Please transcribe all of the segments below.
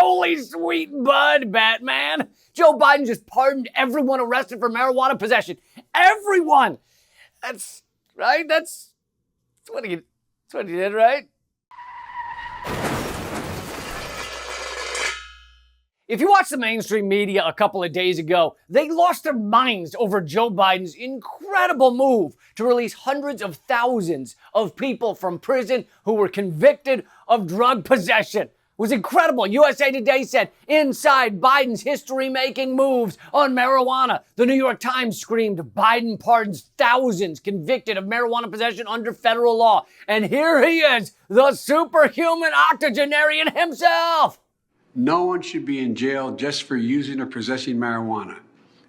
Holy sweet bud, Batman. Joe Biden just pardoned everyone arrested for marijuana possession. Everyone. That's right. That's what he did, right? If you watched the mainstream media a couple of days ago, they lost their minds over Joe Biden's incredible move to release hundreds of thousands of people from prison who were convicted of drug possession. It was incredible. USA Today said, inside Biden's history-making moves on marijuana. The New York Times screamed, Biden pardons thousands convicted of marijuana possession under federal law. And here he is, the superhuman octogenarian himself. No one should be in jail just for using or possessing marijuana.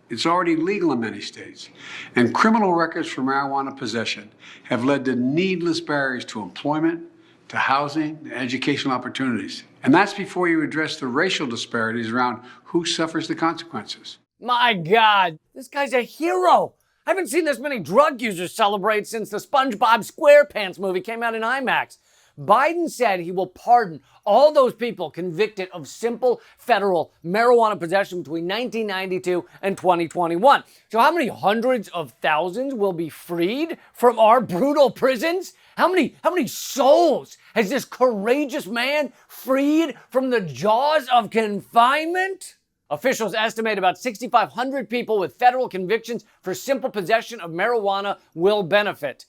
It's already legal in many states, and criminal records for marijuana possession have led to needless barriers to employment, to housing, to educational opportunities. And that's before you address the racial disparities around who suffers the consequences. My God, this guy's a hero. I haven't seen this many drug users celebrate since the SpongeBob SquarePants movie came out in IMAX. Biden said he will pardon all those people convicted of simple federal marijuana possession between 1992 and 2021. So how many hundreds of thousands will be freed from our brutal prisons? How many souls has this courageous man freed from the jaws of confinement? Officials estimate about 6,500 people with federal convictions for simple possession of marijuana will benefit.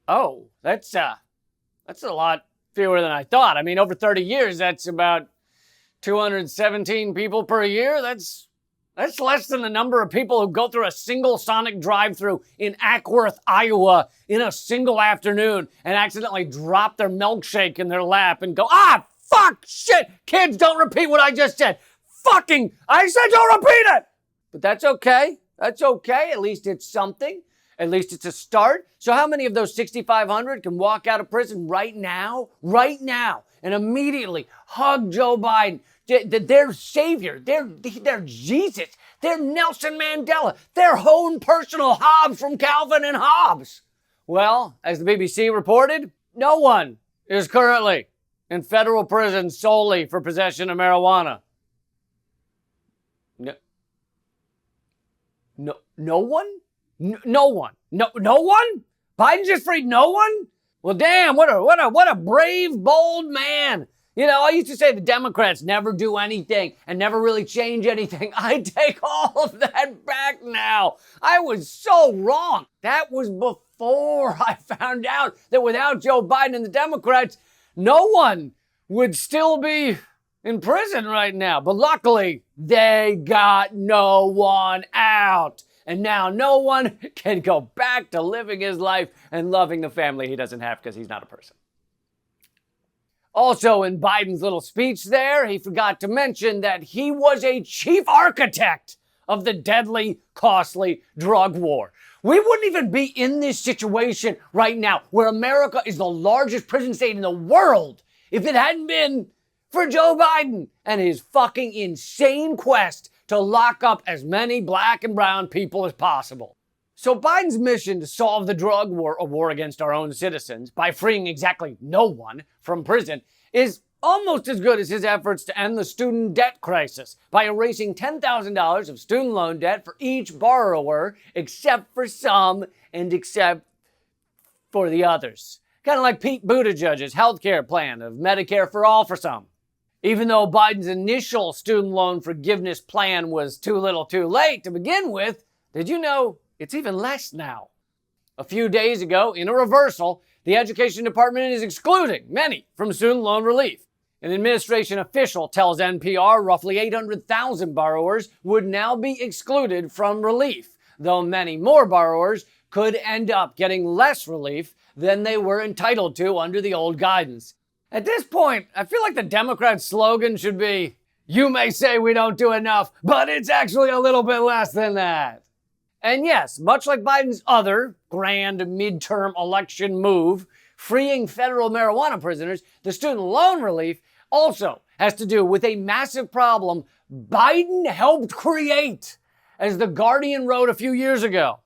Oh, that's a lot fewer than I thought. I mean, over 30 years, that's about 217 people per year. That's less than the number of people who go through a single Sonic drive-thru in Ackworth, Iowa in a single afternoon and accidentally drop their milkshake in their lap and go, fuck, shit, kids, don't repeat what I just said. I said don't repeat it. But that's okay. That's okay. At least it's something. At least it's a start. So how many of those 6,500 can walk out of prison right now, and immediately hug Joe Biden, their savior, their Jesus, their Nelson Mandela, their own personal Hobbes from Calvin and Hobbes? Well, as the BBC reported, no one is currently in federal prison solely for possession of marijuana. No one? No one. No one? Biden just freed no one? Well, damn, what a brave, bold man. You know, I used to say the Democrats never do anything and never really change anything. I take all of that back now. I was so wrong. That was before I found out that without Joe Biden and the Democrats, no one would still be in prison right now. But luckily, they got no one out. And now no one can go back to living his life and loving the family he doesn't have because he's not a person. Also, in Biden's little speech there, he forgot to mention that he was a chief architect of the deadly, costly drug war. We wouldn't even be in this situation right now where America is the largest prison state in the world if it hadn't been for Joe Biden and his fucking insane quest to lock up as many black and brown people as possible. So Biden's mission to solve the drug war, a war against our own citizens, by freeing exactly no one from prison, is almost as good as his efforts to end the student debt crisis by erasing $10,000 of student loan debt for each borrower, except for some and except for the others. Kind of like Pete Buttigieg's healthcare plan of Medicare for all for some. Even though Biden's initial student loan forgiveness plan was too little too late to begin with, did you know it's even less now? A few days ago, in a reversal, the Education Department is excluding many from student loan relief. An administration official tells NPR roughly 800,000 borrowers would now be excluded from relief, though many more borrowers could end up getting less relief than they were entitled to under the old guidance. At this point, I feel like the Democrat slogan should be, you may say we don't do enough, but it's actually a little bit less than that. And yes, much like Biden's other grand midterm election move, freeing federal marijuana prisoners, the student loan relief also has to do with a massive problem Biden helped create, as The Guardian wrote a few years ago.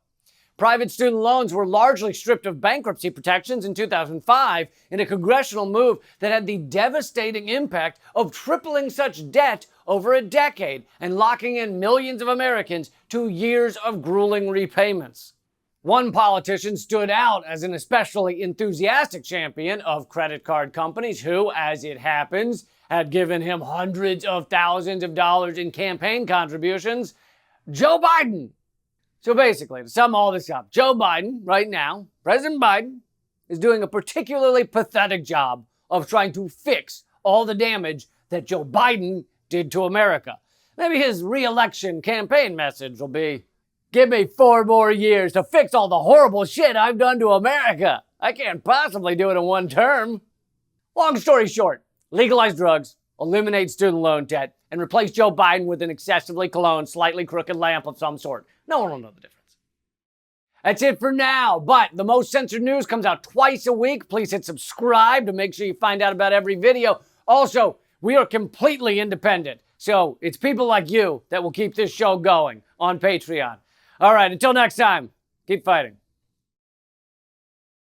Private student loans were largely stripped of bankruptcy protections in 2005 in a congressional move that had the devastating impact of tripling such debt over a decade and locking in millions of Americans to years of grueling repayments. One politician stood out as an especially enthusiastic champion of credit card companies who, as it happens, had given him hundreds of thousands of dollars in campaign contributions: Joe Biden. So basically, to sum all this up, Joe Biden, right now, President Biden, is doing a particularly pathetic job of trying to fix all the damage that Joe Biden did to America. Maybe his re-election campaign message will be, "Give me 4 more years to fix all the horrible shit I've done to America. I can't possibly do it in 1 term." Long story short, legalize drugs, eliminate student loan debt, and replace Joe Biden with an excessively cologne, slightly crooked lamp of some sort. No one will know the difference. That's it for now, but the Most Censored News comes out twice a week. Please hit subscribe to make sure you find out about every video. Also, we are completely independent, so it's people like you that will keep this show going on Patreon. All right, until next time, keep fighting.